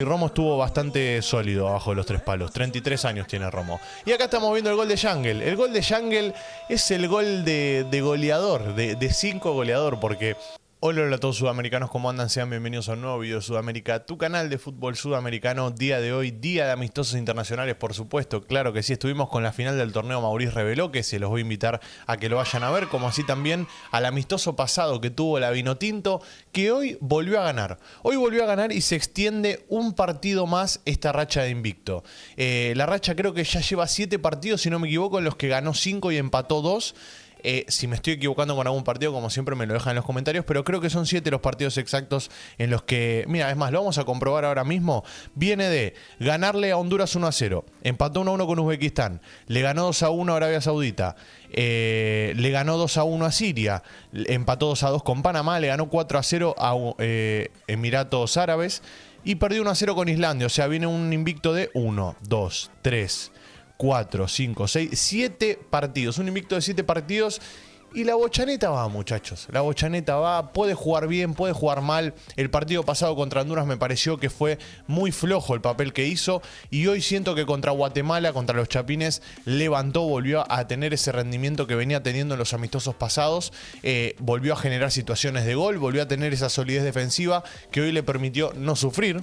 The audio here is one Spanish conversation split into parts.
Y Romo estuvo bastante sólido abajo de los tres palos. 33 años tiene Romo. Y acá estamos viendo el gol de Yangel. El gol de Yangel es el gol de goleador, de 5 goleador, porque... Hola a todos sudamericanos, ¿cómo andan? Sean bienvenidos a un nuevo video de Sudamérica, tu canal de fútbol sudamericano. Día de hoy, día de amistosos internacionales, por supuesto. Claro que sí, estuvimos con la final del torneo Maurice Reveló, que se los voy a invitar a que lo vayan a ver, como así también al amistoso pasado que tuvo la Vinotinto, que hoy volvió a ganar. Hoy volvió a ganar y se extiende un partido más esta racha de invicto. La racha creo que ya lleva 7 partidos, si no me equivoco, en los que ganó 5 y empató 2. Si me estoy equivocando con algún partido, como siempre me lo dejan en los comentarios, pero creo que son 7 los partidos exactos en los que, mira, es más, lo vamos a comprobar ahora mismo. Viene de ganarle a Honduras 1-0, empató 1-1 con Uzbekistán, le ganó 2-1 a Arabia Saudita, le ganó 2-1 a Siria, empató 2-2 con Panamá, le ganó 4-0 a Emiratos Árabes y perdió 1-0 con Islandia. O sea, viene un invicto de 1, 2, 3... 4, 5, 6, 7 partidos. Un invicto de 7 partidos. Y la bochaneta va, muchachos. La bochaneta va. Puede jugar bien, puede jugar mal. El partido pasado contra Honduras me pareció que fue muy flojo el papel que hizo. Y hoy siento que contra Guatemala, contra los Chapines, levantó, volvió a tener ese rendimiento que venía teniendo en los amistosos pasados. Volvió a generar situaciones de gol. Volvió a tener esa solidez defensiva que hoy le permitió no sufrir.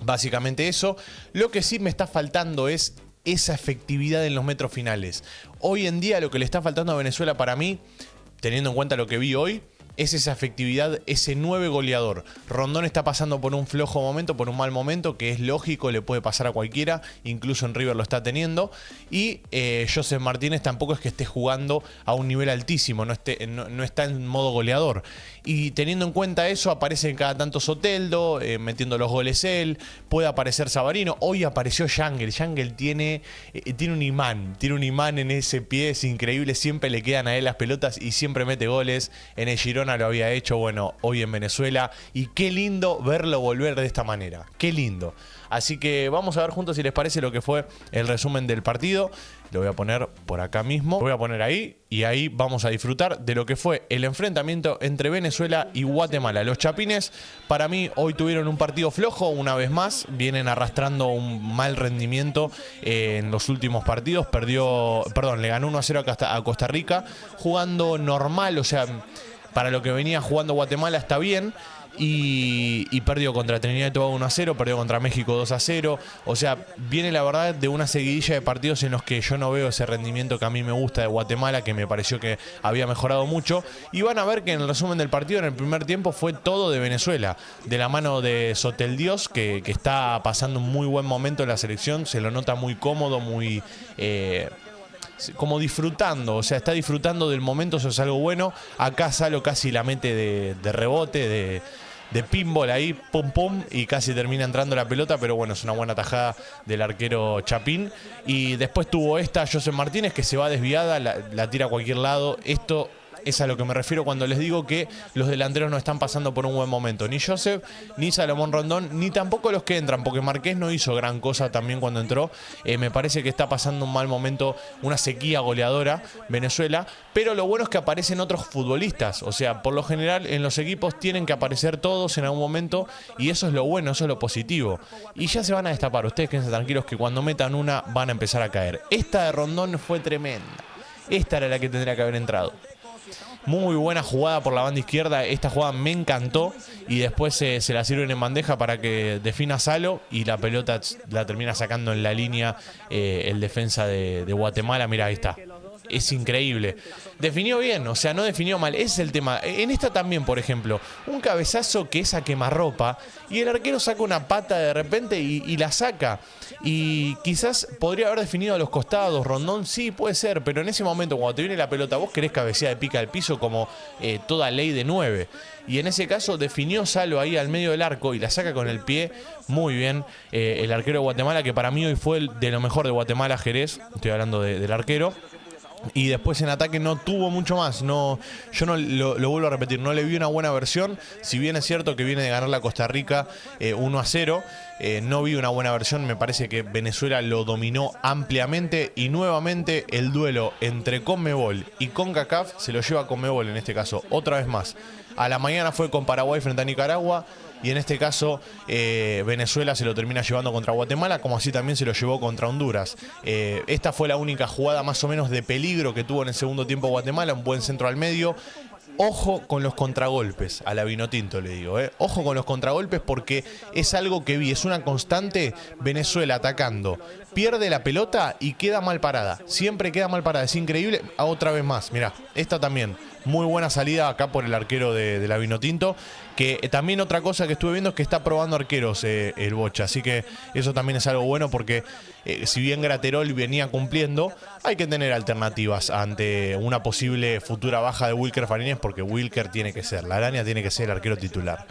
Básicamente eso. Lo que sí me está faltando es esa efectividad en los metros finales. Hoy en día lo que le está faltando a Venezuela para mí, teniendo en cuenta lo que vi hoy, es esa efectividad, ese 9 goleador. Rondón está pasando por un flojo momento, por un mal momento, que es lógico, le puede pasar a cualquiera, incluso en River lo está teniendo. Y Joseph Martínez tampoco es que esté jugando a un nivel altísimo, no está en modo goleador. Y teniendo en cuenta eso, aparece cada tanto Soteldo, metiendo los goles él, puede aparecer Savarino. Hoy apareció Yangel. Yangel tiene un imán en ese pie, es increíble, siempre le quedan a él las pelotas y siempre mete goles. En el Girona lo había hecho, bueno, hoy en Venezuela. Y qué lindo verlo volver de esta manera, qué lindo. Así que vamos a ver juntos si les parece lo que fue el resumen del partido. Lo voy a poner por acá mismo, lo voy a poner ahí y ahí vamos a disfrutar de lo que fue el enfrentamiento entre Venezuela y Guatemala. Los Chapines para mí hoy tuvieron un partido flojo una vez más, vienen arrastrando un mal rendimiento en los últimos partidos. Le ganó 1-0 a Costa Rica jugando normal, o sea, para lo que venía jugando Guatemala está bien. Y perdió contra Trinidad y Tobago 1-0, perdió contra México 2-0. O sea, viene la verdad de una seguidilla de partidos en los que yo no veo ese rendimiento que a mí me gusta de Guatemala, que me pareció que había mejorado mucho. Y van a ver que en el resumen del partido, en el primer tiempo, fue todo de Venezuela, de la mano de Soteldios, que está pasando un muy buen momento en la selección. Se lo nota muy cómodo, muy... como disfrutando, o sea, está disfrutando del momento, eso es algo bueno. Acá Salo casi la mete de rebote, de pinball ahí, pum pum, y casi termina entrando la pelota, pero bueno, es una buena tajada del arquero Chapín. Y después tuvo esta Joseph Martínez que se va desviada, la tira a cualquier lado. Esto es a lo que me refiero cuando les digo que los delanteros no están pasando por un buen momento. Ni Joseph, ni Salomón Rondón, ni tampoco los que entran, porque Marqués no hizo gran cosa también cuando entró. Me parece que está pasando un mal momento, una sequía goleadora Venezuela, pero lo bueno es que aparecen otros futbolistas. O sea, por lo general en los equipos tienen que aparecer todos en algún momento y eso es lo bueno, eso es lo positivo. Y ya se van a destapar, ustedes quédense tranquilos que cuando metan una van a empezar a caer. Esta de Rondón fue tremenda. Esta era la que tendría que haber entrado. Muy buena jugada por la banda izquierda. Esta jugada me encantó. Y después se la sirven en bandeja para que defina Salo. Y la pelota la termina sacando en la línea el defensa de Guatemala. Mira, ahí está. Es increíble. Definió bien, o sea, no definió mal. Ese es el tema. En esta también, por ejemplo, un cabezazo que es a quemarropa y el arquero saca una pata de repente y la saca. Y quizás podría haber definido a los costados. Rondón sí, puede ser, pero en ese momento cuando te viene la pelota vos querés cabecear de pica al piso como toda ley de 9. Y en ese caso definió Salo ahí al medio del arco y la saca con el pie muy bien. El arquero de Guatemala, que para mí hoy fue de lo mejor de Guatemala, Jerez. Estoy hablando del arquero. Y después en ataque no tuvo mucho más. Yo no lo vuelvo a repetir, no le vi una buena versión. Si bien es cierto que viene de ganar la Costa Rica 1-0, no vi una buena versión. Me parece que Venezuela lo dominó ampliamente. Y nuevamente el duelo entre Conmebol y CONCACAF se lo lleva Conmebol en este caso, otra vez más. A la mañana fue con Paraguay frente a Nicaragua. y en este caso Venezuela se lo termina llevando contra Guatemala, como así también se lo llevó contra Honduras. Esta fue la única jugada más o menos de peligro que tuvo en el segundo tiempo Guatemala, un buen centro al medio. Ojo con los contragolpes, a la Vinotinto le digo, ojo con los contragolpes porque es algo que vi, es una constante. Venezuela atacando, pierde la pelota y queda mal parada, siempre queda mal parada, es increíble. Otra vez más, mirá, esta también, muy buena salida acá por el arquero de la Vinotinto, que también otra cosa que estuve viendo es que está probando arqueros el Bocha, así que eso también es algo bueno porque si bien Graterol venía cumpliendo, hay que tener alternativas ante una posible futura baja de Wilker Fariñez, porque Wilker tiene que ser, la araña tiene que ser el arquero titular.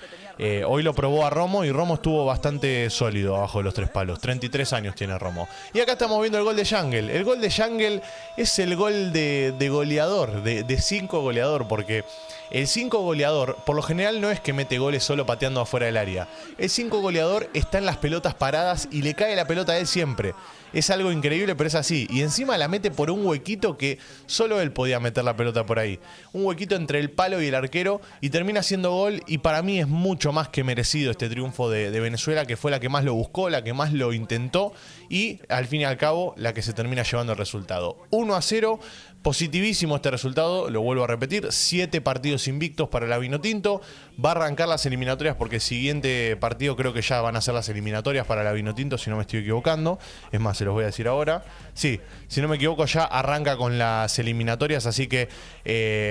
Hoy lo probó a Romo y Romo estuvo bastante sólido abajo de los 3 palos. 33 años tiene Romo. Y acá estamos viendo el gol de Yangel. El gol de Yangel es el gol de goleador, de 5 goleador, porque el 5 goleador por lo general no es que mete goles solo pateando afuera del área. El 5 goleador está en las pelotas paradas y le cae la pelota a él siempre. Es algo increíble, pero es así. Y encima la mete por un huequito que solo él podía meter la pelota por ahí. Un huequito entre el palo y el arquero y termina siendo gol. Y para mí es mucho más que merecido este triunfo de Venezuela, que fue la que más lo buscó, la que más lo intentó y al fin y al cabo la que se termina llevando el resultado. 1-0, positivísimo este resultado, lo vuelvo a repetir, 7 partidos invictos para la Vinotinto. Va a arrancar las eliminatorias porque el siguiente partido creo que ya van a ser las eliminatorias para la Vinotinto, si no me estoy equivocando. Es más, se los voy a decir ahora. Sí, si no me equivoco ya arranca con las eliminatorias, así que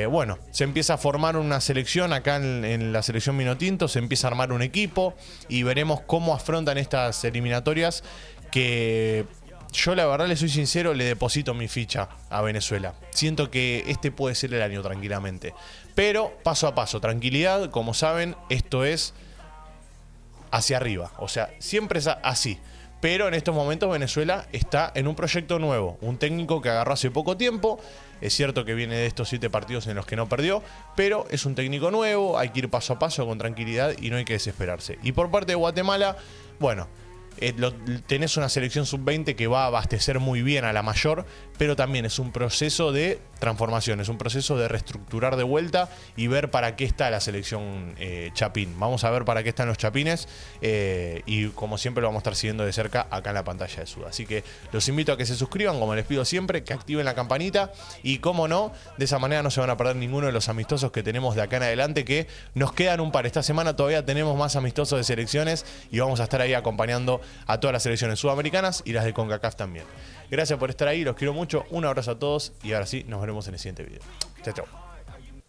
bueno, se empieza a formar una selección acá en la selección Vinotinto, se empieza a armar un equipo y veremos cómo afrontan estas eliminatorias que yo la verdad le soy sincero, le deposito mi ficha a Venezuela. Siento que este puede ser el año tranquilamente, pero paso a paso, tranquilidad, como saben, esto es hacia arriba, o sea, siempre es así. Pero en estos momentos Venezuela está en un proyecto nuevo. Un técnico que agarró hace poco tiempo. Es cierto que viene de estos 7 partidos en los que no perdió. Pero es un técnico nuevo. Hay que ir paso a paso con tranquilidad y no hay que desesperarse. Y por parte de Guatemala, bueno, tenés una selección sub-20 que va a abastecer muy bien a la mayor. Pero también es un proceso de transformación. Es un proceso de reestructurar de vuelta y ver para qué está la selección Chapín. Vamos a ver para qué están los Chapines. Y como siempre lo vamos a estar siguiendo de cerca acá en la pantalla de Suda. Así que los invito a que se suscriban, como les pido siempre, que activen la campanita. Y como no, de esa manera no se van a perder ninguno de los amistosos que tenemos de acá en adelante, que nos quedan un par. Esta semana todavía tenemos más amistosos de selecciones y vamos a estar ahí acompañando a todas las selecciones sudamericanas y las de CONCACAF también. Gracias por estar ahí, los quiero mucho, un abrazo a todos y ahora sí, nos veremos en el siguiente video. Chao, chao.